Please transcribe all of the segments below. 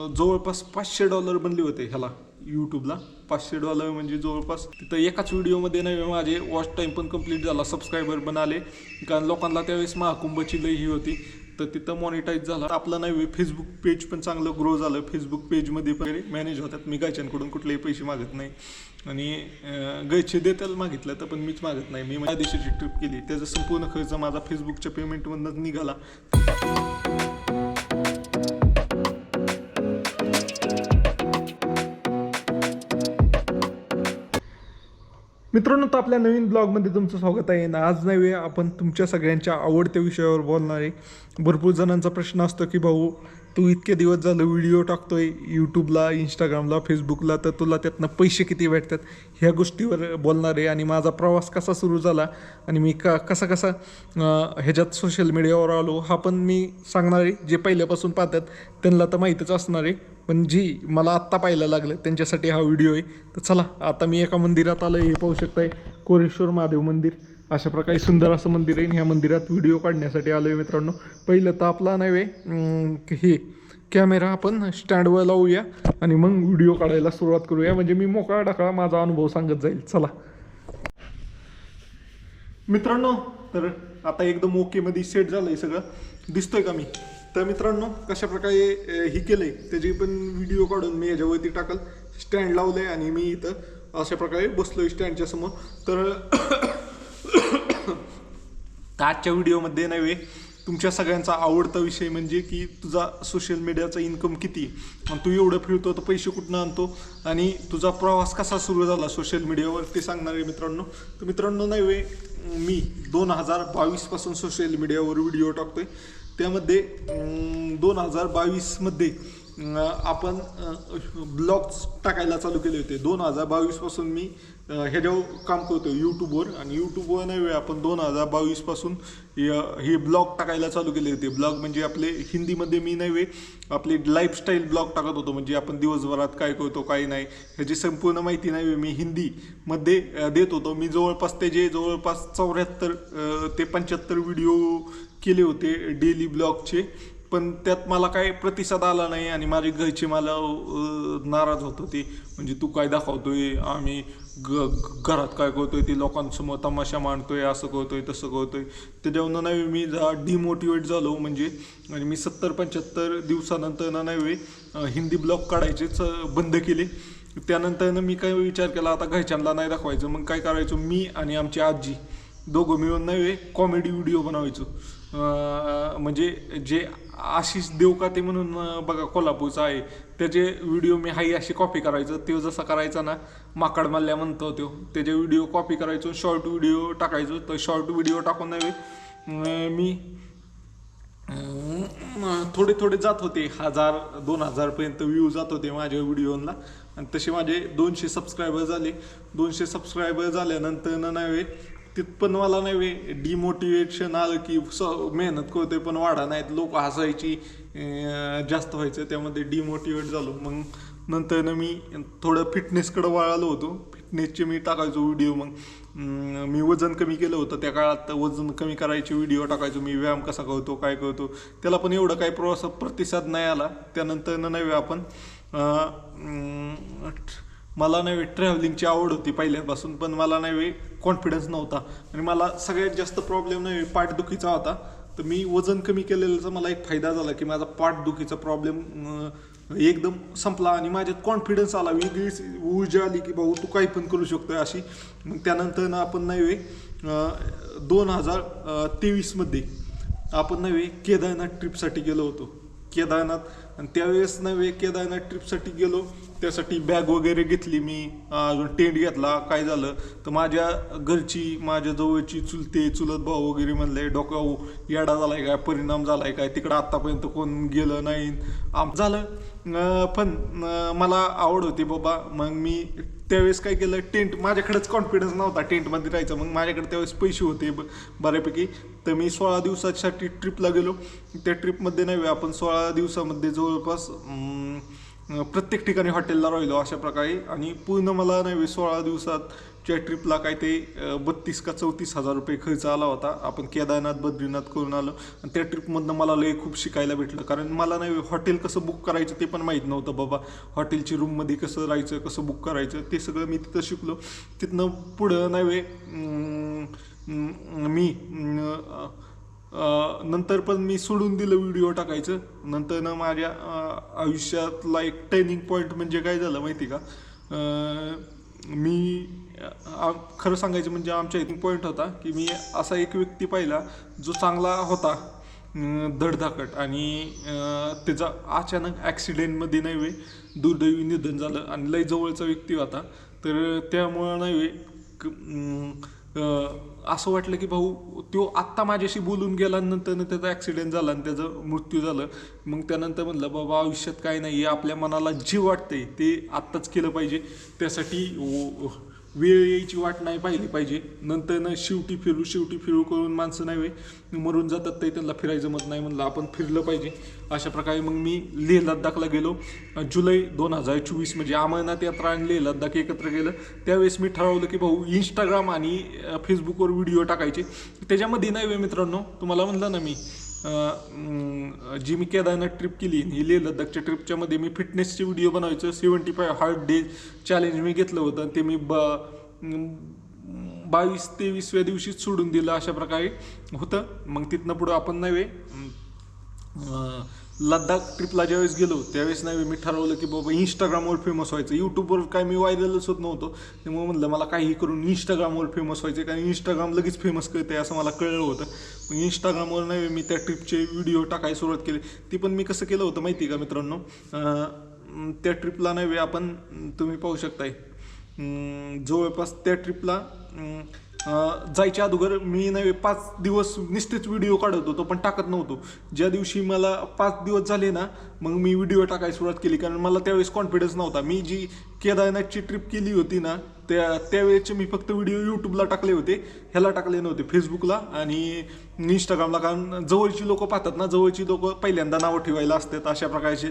जवळपास $500 बनले होते ह्याला यूट्यूबला. $500 म्हणजे जवळपास तिथं एकाच व्हिडिओमध्ये नाही माझे वॉच टाईम पण कंप्लीट झाला, सबस्क्रायबर पण आले. कारण लोकांना त्यावेळेस महाकुंभची लई ही होती, तर तिथं मॉनिटाईज झाला. आपलं नाही फेसबुक पेज पण चांगलं ग्रो झालं. फेसबुक पेजमध्ये पण मॅनेज होतात. मी गायच्यांकडून कुठलेही पैसे मागत नाही आणि गायचे देताल मागितलं तर पण मीच मागत नाही. मी माझ्या देशाची ट्रिप केली, त्याचा संपूर्ण खर्च माझा फेसबुकच्या पेमेंटमधूनच निघाला. मित्रांनो, तर आपल्या नवीन ब्लॉगमध्ये तुमचं स्वागत आहे. आज नाही आपण तुमच्या सगळ्यांच्या आवडत्या विषयावर बोलणार आहे. भरपूर जणांचा प्रश्न असतो की भाऊ, तू इतके दिवस झालं व्हिडिओ टाकतोय यूट्यूबला, इंस्टाग्रामला, फेसबुकला, तर तुला त्यातनं पैसे किती भेटतात, ह्या गोष्टीवर बोलणार आहे. आणि माझा प्रवास कसा सुरू झाला आणि मी कसा ह्याच्यात सोशल मीडियावर आलो हा पण मी सांगणार आहे. जे पहिल्यापासून पाहतात त्यांना तर माहीतच असणार आहे, पण जी मला आत्ता पाहायला लागलं त्यांच्यासाठी हा व्हिडिओ आहे. तर चला, आता मी एका मंदिरात आलो. हे पाहू शकताय, कोरेश्वर महादेव मंदिर. अशा प्रकारे सुंदर असं मंदिर आहे. ह्या मंदिरात व्हिडिओ काढण्यासाठी आलो आहे मित्रांनो. पहिलं तर आपला नव्हे हे कॅमेरा आपण स्टँडवर लावूया आणि मग व्हिडिओ काढायला सुरुवात करूया. म्हणजे मी मोकळा ढाकळा माझा अनुभव सांगत जाईल. चला मित्रांनो, तर आता एकदम ओकेमध्ये सेट झालं आहे सगळं. दिसतोय का मी? तर मित्रांनो, कशा प्रकारे ही केलं आहे त्याची पण व्हिडिओ काढून मी ह्याच्यावरती टाकल. स्टँड लावलं आहे आणि मी इथं अशा प्रकारे बसलो आहे स्टँडच्या समोर. तर आजच्या व्हिडिओमध्ये नव्हे तुमच्या सगळ्यांचा आवडता विषय म्हणजे की तुझा सोशल मीडियाचा इन्कम किती आणि तू एवढं फिरतो तर पैसे कुठनं आणतो आणि तुझा प्रवास कसा सुरू झाला सोशल मीडियावर ते सांगणार आहे मित्रांनो. तर मित्रांनो नव्हे, मी 2022 पासून सोशल मीडियावर व्हिडिओ टाकतोय. त्यामध्ये 2022मध्ये आपण ब्लॉग्स टाकायला चालू केले होते. 2022 पासून मी ह्याच्यावर काम करतो यूट्यूबवर, आणि यूट्यूबवर नाही आपण 2022 पासून हे ब्लॉग टाकायला चालू केले होते. ब्लॉग म्हणजे आपले हिंदीमध्ये मी नाही आपले लाईफस्टाईल ब्लॉग टाकत होतो. म्हणजे आपण दिवसभरात काय करतो काय नाही ह्याची संपूर्ण माहिती नाही मी हिंदीमध्ये देत होतो. मी जवळपास 74 ते 75 व्हिडिओ केले होते डेली ब्लॉगचे. पण त्यात मला काही प्रतिसाद आला नाही आणि माझे घरचे मला नाराज होत होते. म्हणजे तू काय दाखवतोय, आम्ही घरात काय करतोय ते लोकांसमोर तमाशा मांडतोय, असं करतोय तसं करतोय. त्याच्यावरून नाही मी डिमोटिवेट झालो. म्हणजे आणि मी 70-75 दिवसानंतर नाही हिंदी ब्लॉग काढायचेच बंद केले. त्यानंतर मी काय विचार केला, आता घरच्यांना नाही दाखवायचं. मग काय करायचो, मी आणि आमची आजी दोघं मिळून नाही कॉमेडी व्हिडिओ बनवायचो. म्हणजे जे आशिष देवकाते म्हणून बघा कोल्हापूरचा आहे, त्याचे व्हिडिओ मी हाई अशी कॉपी करायचं. तो जसा करायचा ना, माकड मल्ल्या म्हणतो तो, त्याचे व्हिडिओ कॉपी करायचो, शॉर्ट व्हिडिओ टाकायचो. तर शॉर्ट व्हिडिओ टाकून नव्हे मी थोडे जात होते, 1000-2000 व्ह्यू जात होते माझ्या व्हिडिओला. आणि तसे माझे 200 सबस्क्रायबर झाले. 200 सबस्क्रायबर झाल्यानंतर नव्हे तिथपण मला नाही डिमोटिवेशन आलं की मेहनत करतोय पण वाढा नाहीत, लोक हसायची जास्त व्हायचं, त्यामध्ये डिमोटिवेट झालो. मग नंतर मी थोडं फिटनेसकडे वळालो होतो. फिटनेसचे मी टाकायचो व्हिडिओ. मग मी वजन कमी केलं होतं त्या काळात. वजन कमी करायचे व्हिडिओ टाकायचो मी, व्यायाम कसा करतो काय करतो. त्याला पण एवढं काही प्रतिसाद नाही आला. त्यानंतर नव्हे आपण मला नाही ट्रॅव्हलिंगची आवड होती पहिल्यापासून, पण मला नाही कॉन्फिडन्स नव्हता. आणि मला सगळ्यात जास्त प्रॉब्लेम नाही पाठदुखीचा होता. तर मी वजन कमी केलेल्याचा मला एक फायदा झाला की माझा पाठदुखीचा प्रॉब्लेम एकदम संपला आणि माझ्यात कॉन्फिडन्स आला, वेगळीच ऊर्जा आली की भाऊ तू काही पण करू शकतोय अशी. मग त्यानंतर ना आपण नाही 2023मध्ये आपण नव्हे केदारनाथ ट्रिपसाठी गेलो होतो. केदारनाथ, आणि त्यावेळेस नव्हे केदारनाथ ट्रिपसाठी गेलो, त्यासाठी बॅग वगैरे घेतली मी, अजून टेंट घेतला. काय झालं तर माझ्या घरची, माझ्या जवळची चुलत भाऊ वगैरे म्हणले डोक्यावर येडा झालाय काय, परिणाम झालाय काय, तिकडं आत्तापर्यंत कोण गेलं नाही झालं. पण मला आवड होती बाबा. मग मी त्यावेळेस काय केलं, टेंट, माझ्याकडेच कॉन्फिडन्स नव्हता टेंटमध्ये राहायचं. मग माझ्याकडे त्यावेळेस पैसे होते बऱ्यापैकी. तर मी 16 दिवसासाठी ट्रिपला गेलो. त्या ट्रिपमध्ये नाही आपण 16 दिवसामध्ये जवळपास प्रत्येक ठिकाणी हॉटेलला राहिलो अशा प्रकारे. आणि पूर्ण मला नाही 16 दिवसात त्या ट्रिपला काय ते 32 का 34 हजार रुपये खर्च आला होता. आपण केदारनाथ बद्रीनाथ करून आलो आणि त्या ट्रिपमधनं मला लय खूप शिकायला भेटलं. कारण मला नाही हॉटेल कसं बुक करायचं ते पण माहीत नव्हतं बाबा. हॉटेलची रूममध्ये कसं राहायचं, कसं बुक करायचं ते सगळं मी तिथं शिकलो. तिथनं पुढं नाही मी नंतर पण मी सोडून दिलं व्हिडिओ टाकायचं. नंतर ना माझ्या आयुष्यातला एक टर्निंग पॉईंट म्हणजे काय झालं माहिती का, मी खरं सांगायचं म्हणजे आमच्या इथून पॉईंट होता की मी असा एक व्यक्ती पाहिला जो चांगला होता धडधाकट आणि त्याचा अचानक ॲक्सिडेंटमध्ये नाही दुर्दैवी निधन झालं आणि लय जवळचा व्यक्ती होता. तर त्यामुळं नाही असं वाटलं की भाऊ तो आत्ता माझ्याशी बोलून गेल्यानंतर त्याचा ॲक्सिडेंट झाला आणि त्याचं मृत्यू झालं. मग त्यानंतर म्हणलं बाबा आयुष्यात काय नाही, आपल्या मनाला जे वाटतंय ते आत्ताच केलं पाहिजे. त्यासाठी वेळ यायची वाट नाही पाहिली पाहिजे. नंतर ना शेवटी फिरू करून माणसं नाही मरून जातात, ते त्यांना फिरायचं मत नाही. म्हणलं आपण फिरलं पाहिजे. अशा प्रकारे मग मी लेह लद्दाखला गेलो. जुलै 2024 म्हणजे अमरनाथ यात्रा आणि लेह लद्दाख एकत्र गेलं. त्यावेळेस मी ठरवलं की भाऊ इंस्टाग्राम आणि फेसबुकवर व्हिडिओ टाकायचे. त्याच्यामध्ये नाही मित्रांनो, तुम्हाला म्हणलं ना मी जी मी केदारनाथ ट्रिप केली ही लेह लद्दाखच्या ट्रिपच्यामध्ये मी फिटनेसचे व्हिडिओ बनवायचं. 75 हार्ड डे चॅलेंज मी घेतलं होतं आणि ते मी 22-23व्या दिवशीच सोडून दिलं. अशा प्रकारे होतं. मग तिथनं पुढं आपण नाही लद्दाख ट्रिपला ज्यावेळेस गेलो त्यावेळेस नाही मी ठरवलं की बाबा इंस्टाग्रामवर फेमस व्हायचं. यूट्यूबवर काय मी व्हायरलच होत नव्हतो. त्यामुळे म्हणलं मला काही करून इंस्टाग्रामवर फेमस व्हायचं, कारण इंस्टाग्राम लगेच फेमस करते असं मला कळलं होतं. मग इंस्टाग्रामवर नाही मी त्या ट्रिपचे व्हिडिओ टाकायला सुरुवात केली. ती पण मी कसं केलं होतं माहिती आहे का मित्रांनो, त्या ट्रिपला नाही आपण तुम्ही पाहू शकताय जवळपास त्या ट्रिपला जायच्या अगोदर मी नाही 5 दिवस नुसतेच व्हिडिओ काढत होतो पण टाकत नव्हतो. ज्या दिवशी मला 5 दिवस झाले ना मग मी व्हिडिओ टाकायला सुरुवात केली, कारण मला त्यावेळेस कॉन्फिडन्स नव्हता. मी जी केदारनाथची ट्रिप केली होती ना त्यावेळेचे मी फक्त व्हिडिओ यूट्यूबला टाकले होते, ह्याला टाकले नव्हते फेसबुकला आणि इंस्टाग्रामला. कारण जवळची लोकं पाहतात ना, जवळची लोकं पहिल्यांदा नावं ठेवायला असतात अशा प्रकारचे.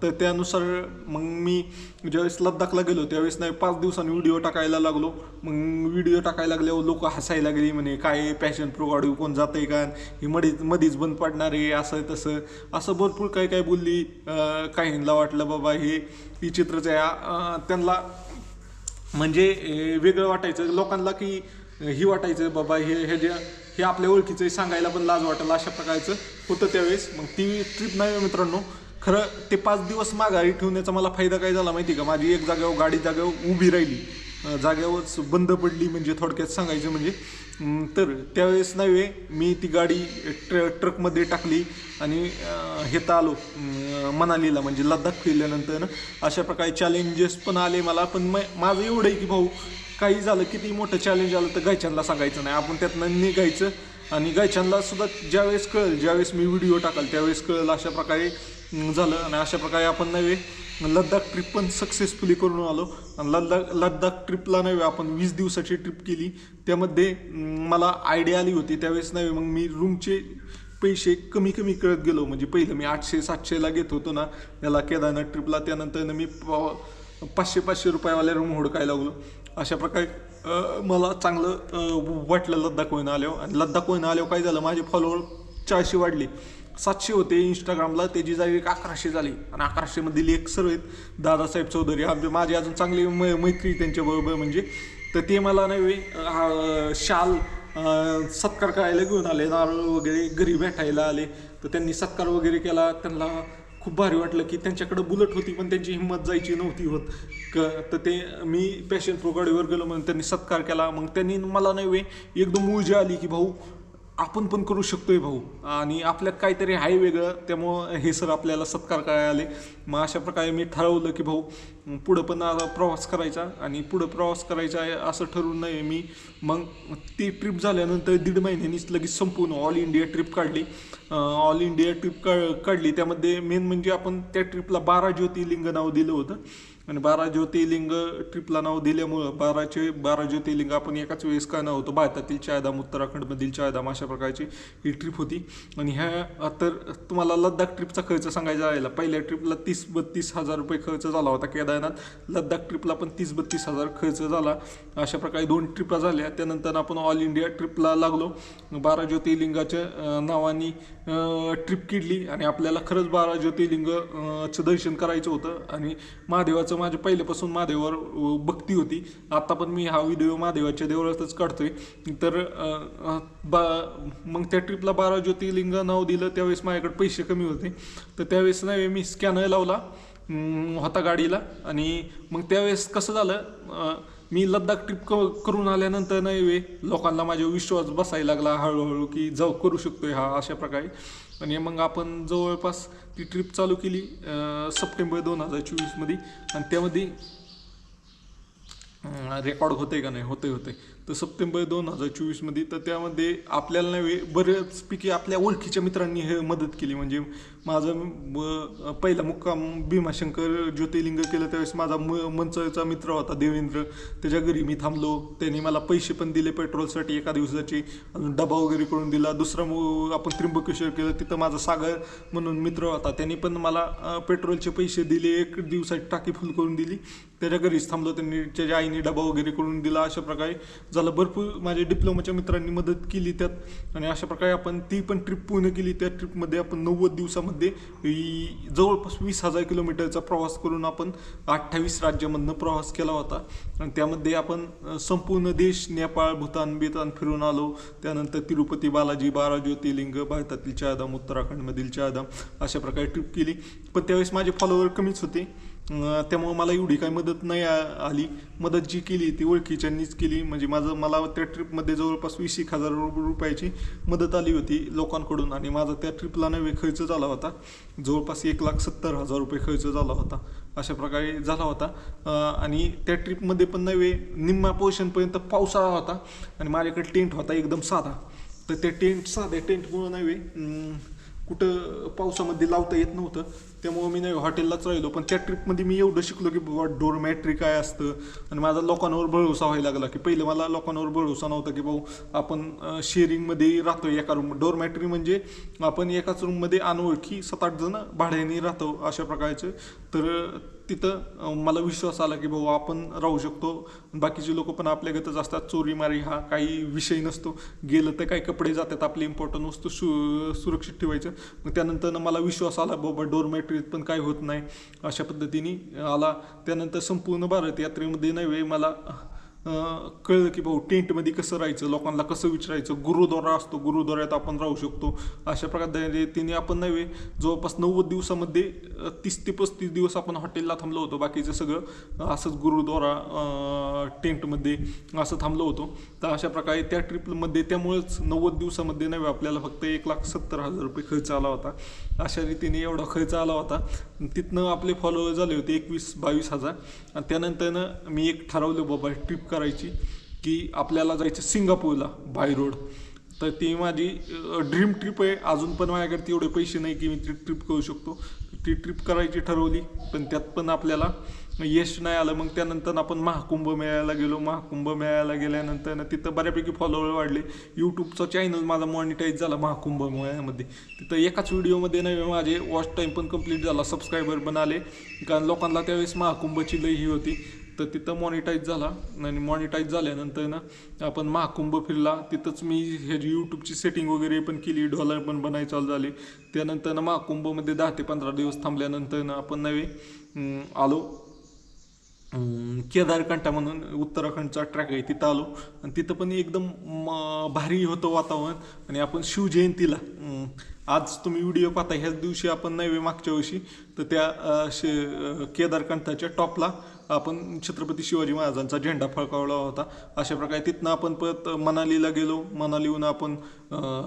तर त्यानुसार मग मी ज्यावेळेस लद्दाखला गेलो त्यावेळेस नाही 5 दिवसांनी व्हिडिओ टाकायला लागलो. मग व्हिडिओ टाकायला लागल्यावर लोक हसायला लागली, म्हणे काय पॅशन प्रो गाडी कोण जातंय का, ही मधीच बंद पडणार आहे असं तसं असं भरपूर काय बोलली. काहींना वाटलं बाबा हे विचित्रच आहे. त्यांना म्हणजे वेगळं वाटायचं लोकांना की ही वाटायचं बाबा हे आपल्या ओळखीचं सांगायला पण लाज वाटेल अशा प्रकारचं होतं त्यावेळेस. मग ती ट्रिप नाही मित्रांनो, खरं ते 5 दिवस माघारी ठेवण्याचा मला फायदा काय झाला माहिती का, माझी एक जागेवर गाडी जागेवर उभी राहिली, जागेवरच बंद पडली म्हणजे थोडक्यात सांगायचं म्हणजे. तर त्यावेळेस नाही मी ती गाडी ट्रकमध्ये टाकली आणि हेता आलो मनालीला म्हणजे लद्दाख फिरल्यानंतर ना. अशा प्रकारे चॅलेंजेस पण आले मला. पण माझं एवढं आहे की भाऊ काही झालं किती मोठं चॅलेंज आलं तर गायच्यांना सांगायचं नाही, आपण त्यातनं निघायचं. आणि गायच्यांना सुद्धा ज्यावेळेस कळेल, ज्यावेळेस मी व्हिडिओ टाकाल त्यावेळेस कळेल अशा प्रकारे झालं. आणि अशा प्रकारे आपण नव्हे लद्दाख ट्रिप पण सक्सेसफुली करून आलो. आणि लद्दाख ट्रिपला नव्हे आपण 20 दिवसाची ट्रिप केली. त्यामध्ये मला आयडिया आली होती त्यावेळेस नव्हे मग मी रूमचे पैसे कमी करत गेलो. म्हणजे पहिलं मी 800-700ला घेत होतो ना याला केदारनाथ ट्रिपला, त्यानंतर मी 500 रुपयावाल्या रूम हुडकायला लागलो. अशा प्रकारे मला चांगलं वाटलं लद्दाख होईन आल्यावर. आणि लद्दाख होईन आल्यावर काय झालं, माझे फॉलोअर 400 वाढले. 700 होते इंस्टाग्रामला, त्याची जागी 1100 झाली. आणि 1100मधील एक सर आहेत दादासाहेब चौधरी, आमचे माझे अजून चांगली मैत्री त्यांच्याबरोबर म्हणजे. तर ते मला नाही शाल सत्कार करायला घेऊन आले, नारळ वगैरे घरी भेटायला आले. तर त्यांनी सत्कार वगैरे केला. त्यांना खूप भारी वाटलं की त्यांच्याकडे बुलेट होती पण त्यांची हिंमत जायची नव्हती होत तर ते मी पॅशन प्रो गाडीवर गेलो म्हणून त्यांनी सत्कार केला. मग त्यांनी मला नाही एकदम ऊर्जा आली की भाऊ आपण पण करू शकतोय भाऊ, आणि आपल्यात काहीतरी आहे वेगळं, त्यामुळं हे सर आपल्याला सत्कार करायला आले. मग अशा प्रकारे मी ठरवलं की भाऊ पुढं पण प्रवास करायचा आणि पुढं प्रवास करायचा आहे असं ठरवून नाही मी. मग ती ट्रिप झाल्यानंतर 1.5 महिन्यांनीच लगेच संपूर्ण ऑल इंडिया ट्रिप काढली. ऑल इंडिया ट्रिप काढली. त्यामध्ये मेन म्हणजे आपण त्या ट्रिपला 12 ज्योतिर्लिंग नाव दिलं होतं. आणि 12 ज्योतिर्लिंग ट्रिपला नाव दिल्यामुळं 12 ज्योतिर्लिंग आपण एकाच वेळेस का नव्हतं. भारतातील 4 धाम, उत्तराखंडमधील 4 धाम, अशा प्रकारची ही ट्रिप होती. आणि ह्या तर तुम्हाला लद्दाख ट्रिपचा खर्च सांगायचा राहिला. पहिल्या ट्रिपला 30-32 हजार रुपये खर्च झाला होता केदारनाथ. लद्दाख ट्रिपला पण 30-32 हजार खर्च झाला. अशा प्रकारे 2 ट्रिपा झाल्या. त्यानंतर आपण ऑल इंडिया ट्रिपला लागलो. 12 ज्योतिर्लिंगाच्या नावाने ट्रिप केली आणि आपल्याला खरंच 12 ज्योतिर्लिंगचं दर्शन करायचं होतं. आणि महादेवाचं माझ्या पहिल्यापासून महादेवावर भक्ती होती. आता पण मी हा व्हिडिओ महादेवाच्या देवळातच काढतोय. तर मग त्या ट्रिपला 12 ज्योतिर्लिंग नाव दिलं. त्यावेळेस माझ्याकडे पैसे कमी होते, तर त्यावेळेस नाही मी स्कॅनर लावला होता गाडीला. आणि मग त्यावेळेस कसं झालं, मी लद्दाख ट्रिप करून आल्यानंतर नाही लोकांना माझ्या विश्वास बसायला लागला हळूहळू की जाऊ करू शकतोय हा, अशा प्रकारे. आणि मग आपण जवळपास ती ट्रिप चालू केली सप्टेंबर 2024मध्ये. आणि त्यामध्ये रेकॉर्ड होते का नाही, होते. तर सप्टेंबर 2024मध्ये, तर त्यामध्ये आपल्याला नाही बऱ्याचपैकी आपल्या ओळखीच्या मित्रांनी हे मदत केली. म्हणजे माझं पहिला मुक्काम भीमाशंकर ज्योतिर्लिंग केलं त्यावेळेस माझा मंचरचा मित्र होता देवेंद्र, त्याच्या घरी मी थांबलो. त्यांनी मला पैसे पण दिले पेट्रोलसाठी एका दिवसाची, डबा वगैरे करून दिला. दुसरा आपण त्र्यंबकेश्वर केलं, तिथं माझा सागर म्हणून मित्र होता, त्यांनी पण मला पेट्रोलचे पैसे दिले, 1 दिवसाची टाकी फुल करून दिली. त्याच्या घरीच थांबलो, त्यांनी त्याच्या आईने डबा वगैरे करून दिला. अशा प्रकारे झालं. भरपूर माझ्या डिप्लोमाच्या मित्रांनी मदत केली त्यात. आणि अशा प्रकारे आपण ती पण ट्रिप पूर्ण केली. त्या ट्रिपमध्ये आपण 90 दिवसामध्ये जवळपास 20,000 किलोमीटरचा प्रवास करून आपण 28 राज्यामधनं प्रवास केला होता. आणि त्यामध्ये आपण संपूर्ण देश, नेपाळ, भूतान फिरून आलो. त्यानंतर तिरुपती बालाजी, 12 ज्योतिर्लिंग, भारतातील 4 धाम, उत्तराखंडमधील 4 धाम, अशा प्रकारे ट्रिप केली. पण त्यावेळेस माझे फॉलोअर कमीच होते, त्यामुळे मला एवढी काही मदत नाही आली. मदत जी केली ती ओळखीच्यांनीच केली. म्हणजे मला त्या ट्रिपमध्ये जवळपास 20,000 रुपयाची मदत आली होती लोकांकडून. आणि माझा त्या ट्रिपला नवे खर्च झाला होता जवळपास 1,70,000 रुपये खर्च झाला होता. अशा प्रकारे झाला होता. आणि त्या ट्रिपमध्ये पण नवे निम्मा पोर्शनपर्यंत पावसाळा होता आणि माझ्याकडे टेंट होता एकदम साधा. तर ते साध्या टेंटमुळं नव्हे कुठं पावसामध्ये लावता येत नव्हतं, त्यामुळं मी नाही हॉटेललाच राहिलो. पण त्या ट्रिपमध्ये मी एवढं शिकलो की बाबा डोरमॅट्री काय असतं. आणि माझा लोकांवर भरोसा व्हायला लागला की पहिलं मला लोकांवर भरोसा नव्हता की भाऊ आपण शेअरिंगमध्ये राहतो एका रूम. डोरमॅट्री म्हणजे आपण एकाच रूममध्ये अनोळखी 7-8 जण भाड्याने राहतो, अशा प्रकारचं. तर तिथं मला विश्वास आला की भाऊ आपण राहू शकतो. बाकीचे लोक पण आपल्यागतच असतात, चोरीमारी हा काही विषय नसतो. गेलं तर काही कपडे जातात, आपली इम्पॉर्टंट वस्तू सुरक्षित ठेवायचं. मग त्यानंतर मला विश्वास आला बाबा डोरमॅट्रीत पण काय होत नाही, अशा पद्धतीने आला. त्यानंतर संपूर्ण भारत यात्रेमध्ये नाही मला कळलं की भाऊ टेंटमध्ये कसं राहायचं, लोकांना कसं विचारायचं. गुरुद्वारा असतो, गुरुद्वाऱ्यात आपण राहू शकतो. अशा प्रकारे तिने आपण नव्हे जवळपास 90 दिवसामध्ये 30 ते 35 दिवस आपण हॉटेलला थांबलो होतो. बाकीचं सगळं असंच गुरुद्वारा टेंटमध्ये असं थांबलो होतो. तर अशा प्रकारे त्या ट्रिपमध्ये त्यामुळेच 90 दिवसामध्ये नव्हे आपल्याला फक्त 1,70,000 रुपये खर्च आला होता. अशा रीतीने एवढा खर्च आला होता. तिथनं आपले फॉलोअर झाले होते 21-22 हजार. आणि त्यानंतरनं मी एक ठरवलं बाबा ट्रिप करायची की आपल्याला जायचं सिंगापूरला बाय रोड. तर ती माझी ड्रीम ट्रिप आहे. अजून पण माझ्याकडे तेवढे पैसे नाही की मी ती ट्रिप करू शकतो. ती ट्रिप करायची ठरवली, पण त्यात पण आपल्याला यश नाही आलं. मग त्यानंतर आपण महाकुंभ मेळ्याला गेलो. महाकुंभ मेळ्याला गेल्यानंतर तिथं बऱ्यापैकी फॉलोअर वाढले. यूट्यूबचा चॅनल माझा मॉनिटाईज झाला महाकुंभ मेळ्यामध्ये. तिथं एकाच व्हिडिओमध्ये नाही माझे वॉच टाईम पण कंप्लीट झाला, सबस्क्रायबर पण आले, कारण लोकांना त्यावेळेस महाकुंभची लई ही होती. तर तिथं मॉनिटाईज झाला. आणि मॉनिटाईज झाल्यानंतर आपण महाकुंभ फिरला. तिथंच मी हे यूट्यूबची सेटिंग वगैरे पण केली, डॉलर पण बनायला चालू झाले. त्यानंतर महाकुंभमध्ये 10 ते 15 दिवस थांबल्यानंतर आपण नव्हे आलो केदारकंठा म्हणून उत्तराखंडचा ट्रॅक आहे, तिथं आलो. आणि तिथं पण एकदम भारी होतं वातावरण. आणि आपण शिवजयंतीला आज तुम्ही व्हिडिओ पाहता ह्याच दिवशी आपण नव्हे मागच्या वर्षी तर त्या केदारकंठाच्या टॉपला आपण छत्रपती शिवाजी महाराजांचा झेंडा फडकावला होता. अशा प्रकारे तिथनं आपण परत मनालीला गेलो. मनालीहून आपण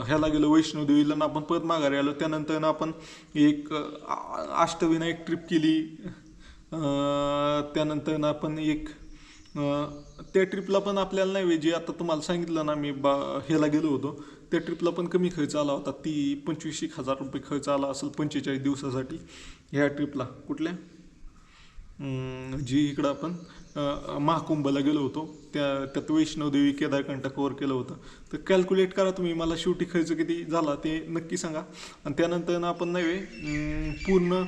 ह्याला गेलो वैष्णोदेवीला, आपण परत माघारी आलो. त्यानंतर आपण एक अष्टविनायक ट्रिप केली. त्यानंतर आपण एक त्या ट्रिपला पण आपल्याला नाही जे आता तुम्हाला सांगितलं ना मी ह्याला गेलो होतो, त्या ट्रिपला पण कमी खर्च आला होता. 25,000 रुपये खर्च आला असेल 45 दिवसासाठी ह्या ट्रिपला. कुठल्या जी इकडं आपण महाकुंभला गेलो होतो त्यात वैष्णोदेवी केदारकंठ कव्हर केलं होतं. तर कॅल्क्युलेट करा तुम्ही, मला शेवटी खर्च किती झाला ते नक्की सांगा. आणि त्यानंतर आपण नव्हे पूर्ण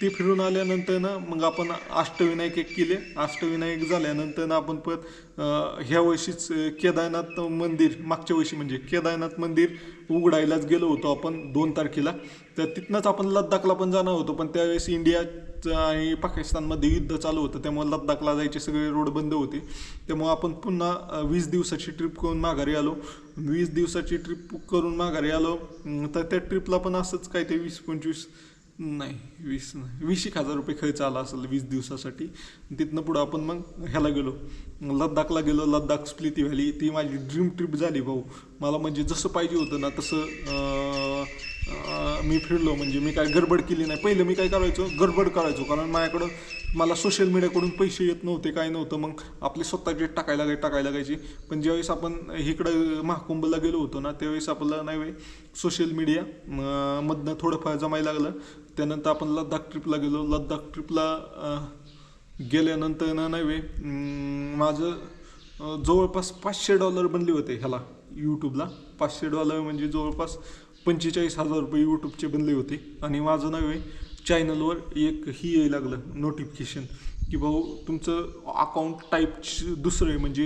ते फिरून आल्यानंतर मग आपण अष्टविनायक एक केले. अष्टविनायक झाल्यानंतर आपण परत ह्या वर्षीच केदारनाथ मंदिर, मागच्या वर्षी म्हणजे केदारनाथ मंदिर उघडायलाच गेलो होतो आपण 2 तारखेला. तर तिथनंच आपण लद्दाखला पण जाणार होतो, पण त्यावेळेस इंडिया आणि पाकिस्तानमध्ये युद्ध चालू होतं, त्यामुळे लद्दाखला जायचे सगळे रोड बंद होते. त्यामुळे आपण पुन्हा 20 दिवसाची ट्रिप करून माघारी आलो. 20 दिवसाची ट्रिप करून माघारी आलो. तर त्या ट्रिपला पण असंच काय ते 20-25 नाही 20,000 रुपये खर्च आला असेल 20 दिवसासाठी. तिथनं पुढं आपण मग ह्याला गेलो, लद्दाखला गेलो. लद्दाख स्प्लिटी व्हॅली ती माझी ड्रीम ट्रिप झाली भाऊ. मला म्हणजे जसं पाहिजे होतं ना तसं मी फिरलो. म्हणजे मी काय गडबड केली नाही. पहिलं मी काय गडबड करायचो, कारण माझ्याकडं मला सोशल मीडियाकडून पैसे येत नव्हते, काय नव्हतं. मग आपले स्वतःचे टाकायला लागायचे. पण ज्यावेळेस आपण इकडं महाकुंभला गेलो होतो ना, त्यावेळेस आपल्याला नाही सोशल मीडिया मधनं थोडंफार जमायला लागलं. त्यानंतर आपण लद्दाख ट्रिपला गेलो. लद्दाख ट्रिपला गेल्यानंतर नाही माझं जवळपास $500 बनले होते ह्याला यूट्यूबला. $500 म्हणजे जवळपास 45,000 रुपये यूट्यूबचे बनले होते. आणि माझं नव्हे चॅनलवर एक ही यायला लागलं नोटिफिकेशन की भाऊ तुमचं अकाउंट टाईप दुसरं आहे. म्हणजे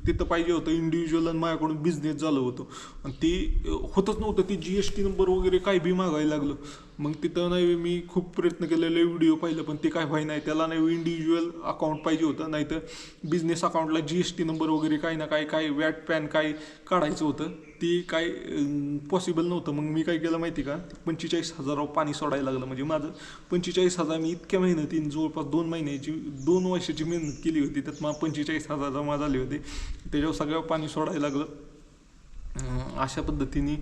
तिथं पाहिजे होतं इंडिव्हिज्युअल आणि माझ्याकडून बिझनेस झालं होतं, आणि ते होतच नव्हतं. ते GST नंबर वगैरे काय बी मागायला लागलं. मग तिथं नाही मी खूप प्रयत्न केलेले, व्हिडिओ पाहिलं, पण ते काय व्हाय नाही. त्याला नाही इंडिव्हिज्युअल अकाउंट पाहिजे होतं, नाहीतर बिझनेस अकाउंटला GST नंबर वगैरे काय ना काय वॅट पॅन काय काढायचं होतं, ते काय पॉसिबल नव्हतं. मग मी काय केलं माहिती का, 45,000 पाणी सोडायला लागलं. म्हणजे माझं 45,000 मी इतक्या मेहनतीने जवळपास 2 वर्षाची मेहनत केली होती, त्यात मला 45,000 जमा झाले होते. त्याच्यावर सगळं पाणी सोडायला लागलं. अशा पद्धतीने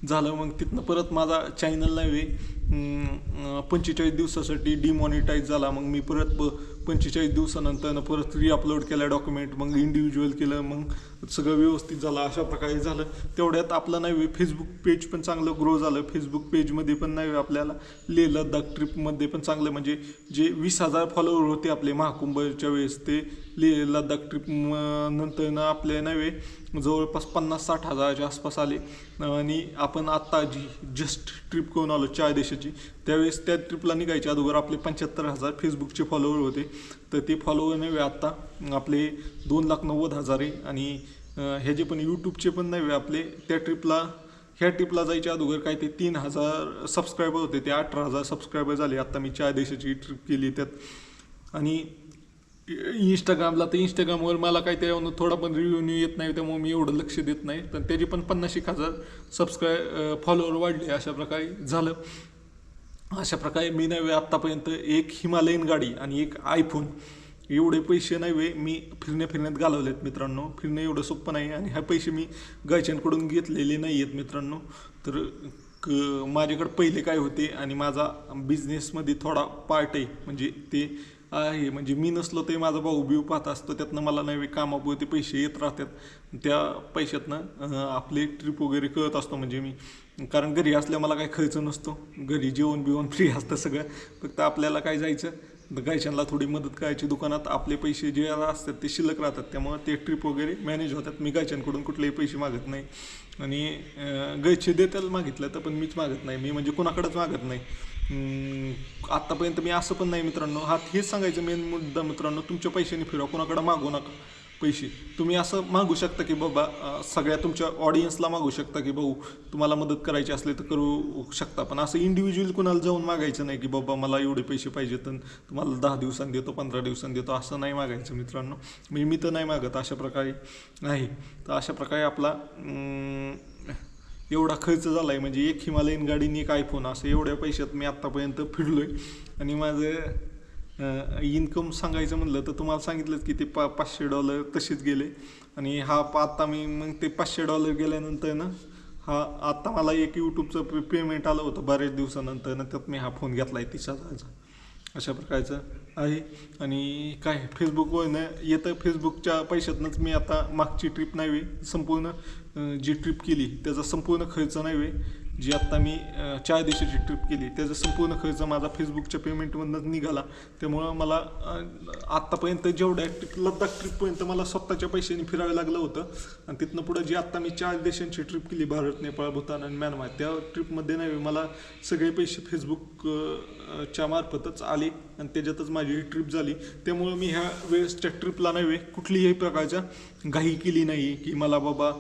झालं. मग तिथनं परत माझा चॅनल नाही 45 दिवसासाठी डिमॉनिटाईज झाला. मग मी परत 45 दिवसानंतर परत रिअपलोड केला डॉक्युमेंट, मग इंडिव्हिज्युअल केलं, मग सगळं व्यवस्थित झालं. अशा प्रकारे झालं. तेवढ्यात आपलं नाही फेसबुक पेज पण चांगलं ग्रो झालं. फेसबुक पेजमध्ये पण नाही आपल्याला लेह लद्दाख ट्रिपमध्ये पण चांगलं, म्हणजे जे 20,000 फॉलोअर होते आपले महाकुंभच्या वेळेस, ते लेह लद्दाख ट्रिप नंतर आपले नाही जवळपास 50-60 हजाराच्या आसपास आले. आणि आपण आत्ता जी जस्ट ट्रिप करून आलो 4 देशाची, त्यावेळेस त्या ट्रिपला निघायच्या अगोदर आपले 75,000 फेसबुकचे फॉलोअर होते. तर ते फॉलोअर नव्हे आत्ता आपले 2,90,000 आहे. आणि ह्याचे पण यूट्यूबचे पण नव्हे आपले ह्या ट्रिपला जायच्या अगोदर काय ते 3,000 सबस्क्रायबर होते, ते 18,000 सबस्क्रायबर झाले. आत्ता मी 4 देशाची ट्रिप केली त्यात. आणि इंस्टाग्रामवर मला काय त्यावर थोडा पण रिव्ह्यू येत नाही, त्यामुळे मी एवढं लक्ष देत नाही. पण त्याची पण 50,000 फॉलोअर वाढले. अशा प्रकारे झालं. अशा प्रकारे मी नव्हे आत्तापर्यंत एक हिमालयन गाडी आणि एक आयफोन एवढे पैसे नाही मी फिरण्यात घालवलेत मित्रांनो. फिरणं एवढं सोपं नाही, आणि ह्या पैसे मी घरच्यांकडून घेतलेले नाही आहेत मित्रांनो. तर माझ्याकडे पहिले काय होते, आणि माझा बिझनेसमध्ये थोडा पार्ट आहे, म्हणजे ते आहे. म्हणजे मी नसलो ते माझा भाऊ बिऊ पाहत असतो, त्यातनं मला नवे कामापुरते पैसे येत राहतात. त्या पैशातनं आपली ट्रिप वगैरे करत असतो. म्हणजे मी, कारण घरी असल्या मला काही खर्च नसतो, घरी जेवण बिवण फ्री असतं सगळं. फक्त आपल्याला काय जायचं, गायच्यांना थोडी मदत करायची दुकानात, आपले पैसे जे असतात ते शिल्लक राहतात. त्यामुळे ते ट्रिप वगैरे मॅनेज होतात. मी गायच्यांकडून कुठलेही पैसे मागत नाही, आणि गायचे देताल मागितलं तर पण मीच मागत नाही. मी म्हणजे कोणाकडेच मागत नाही आत्तापर्यंत. मी असं पण नाही मित्रांनो, हेच सांगायचं मेन मुद्दा मित्रांनो, तुमच्या पैशाने फिरा, कोणाकडे मागू नका पैसे. तुम्ही असं मागू शकता की बाबा, सगळ्या तुमच्या ऑडियन्सला मागू शकता की भाऊ तुम्हाला मदत करायची असले तर करू शकता. पण असं इंडिव्हिज्युअल कुणाला जाऊन मागायचं नाही की बाबा मला एवढे पैसे पाहिजेत, तर तुम्हाला 10 दिवसांनी देतो, 15 दिवसांनी देतो, असं नाही मागायचं मित्रांनो. म्हणजे मी तर नाही मागत अशा प्रकारे आहे. तर अशा प्रकारे आपला एवढा खर्च झाला आहे. म्हणजे एक हिमालयन गाडीने एक आयफोन, असं एवढ्या पैशात मी आत्तापर्यंत फिरलो आहे. आणि माझं इन्कम सांगायचं म्हणलं तर तुम्हाला सांगितलंच की ते $500 तसेच गेले. आणि आत्ता मी मग ते $500 गेल्यानंतर ना, आत्ता मला एक यूट्यूबचं पेमेंट आलं होतं बऱ्याच दिवसानंतर ना, त्यात मी हा फोन घेतला आहे 30,000चा. अशा प्रकारचं आहे. आणि काय फेसबुकवरनं येतं, फेसबुकच्या पैशातनंच मी आता मागची ट्रिप नाही संपूर्ण जी ट्रिप केली त्याचा संपूर्ण खर्च नाही जी आत्ता मी 4 दिवसाची ट्रिप केली त्याचा संपूर्ण खर्च माझा फेसबुकच्या पेमेंटमधूनच निघाला. त्यामुळं मला आत्तापर्यंत जेवढ्या लद्दाख ट्रिपपर्यंत मला स्वतःच्या पैशाने फिरावे लागलं होतं. आणि तिथनं पुढं जी आत्ता मी 4 देशांची ट्रिप केली, भारत, नेपाळ, भूतान आणि म्यानमार, त्या ट्रिपमध्ये नाही मला सगळे पैसे फेसबुकच्या मार्फतच आले आणि त्याच्यातच माझी ही ट्रिप झाली. त्यामुळं मी ह्या वेळेसच्या ट्रिपला नाही कुठलीही प्रकारच्या घाई केली नाही की मला बाबा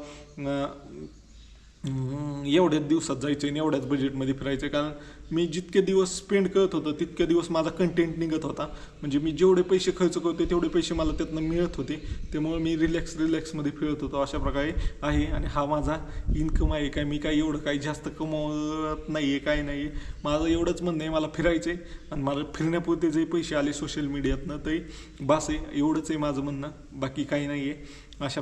एवढ्याच दिवसात जायचं आणि एवढ्याच बजेटमध्ये फिरायचं. कारण मी जितके दिवस स्पेंड करत होतो तितके दिवस माझा कंटेंट निघत होता. म्हणजे मी जेवढे पैसे खर्च करतो तेवढे पैसे मला त्यातनं मिळत होते. त्यामुळे मी रिलॅक्समध्ये फिरत होतो. अशा प्रकारे आहे आणि हा माझा इन्कम आहे. काय मी काही एवढं काही जास्त कमवत नाही आहे, काय नाही आहे. माझं एवढंच म्हणणं आहे, मला फिरायचं आहे आणि मला फिरण्यापुरते जे पैसे आले सोशल मीडियातनं तरी बास आहे. एवढंच आहे माझं म्हणणं, बाकी काही नाही आहे. अशा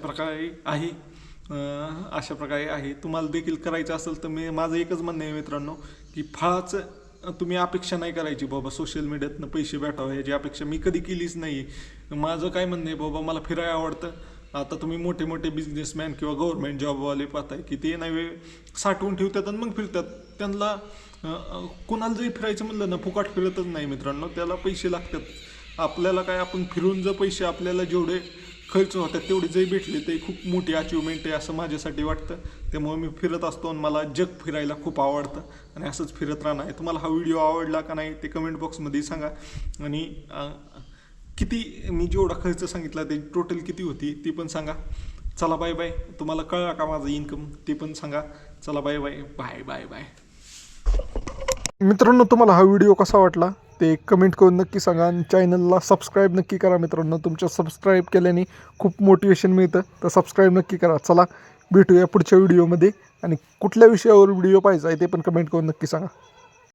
प्रकारे आहे. तुम्हाला देखील करायचं असेल तर माझं एकच म्हणणं आहे मित्रांनो की फळाचं तुम्ही अपेक्षा नाही करायची बाबा सोशल मीडियातनं पैसे भेटावे याची अपेक्षा मी कधी केलीच नाही. माझं काय म्हणणं आहे बाबा, मला फिरायला आवडतं. आता तुम्ही मोठे मोठे बिझनेसमॅन किंवा गव्हर्नमेंट जॉबवाले पाहताय की ते नाही साठवून ठेवतात आणि मग फिरतात. त्यांना कोणाला जरी फिरायचं म्हणलं ना फुकाट फिरतच नाही मित्रांनो, त्याला पैसे लागतात. आपल्याला काय, आपण फिरून जर पैसे आपल्याला जेवढे खर्च होतात तेवढे जरी भेटले ते खूप मोठी अचिव्हमेंट आहे असं माझ्यासाठी वाटतं. त्यामुळे मी फिरत असतो आणि मला जग फिरायला खूप आवडतं आणि असंच फिरत राहणार आहे. तुम्हाला हा व्हिडिओ आवडला का नाही ते कमेंट बॉक्समध्ये सांगा. आणि किती मी जेवढा खर्च सांगितला ते टोटल किती होती ती पण सांगा. चला बाय बाय. तुम्हाला कळला का माझं इन्कम ते पण सांगा. चला bye bye bye bye bye. मित्रांनो, तुम्हाला हा व्हिडिओ कसा वाटला ते कमेंट करून नक्की सांगा आणि चॅनलला सबस्क्राईब नक्की करा मित्रांनो. तुमच्या सबस्क्राईब केल्याने खूप मोटिवेशन मिळतं, तर सबस्क्राईब नक्की करा. चला भेटूया पुढच्या व्हिडिओमध्ये आणि कुठल्या विषयावर व्हिडिओ पाहिजे आहे ते पण कमेंट करून नक्की सांगा.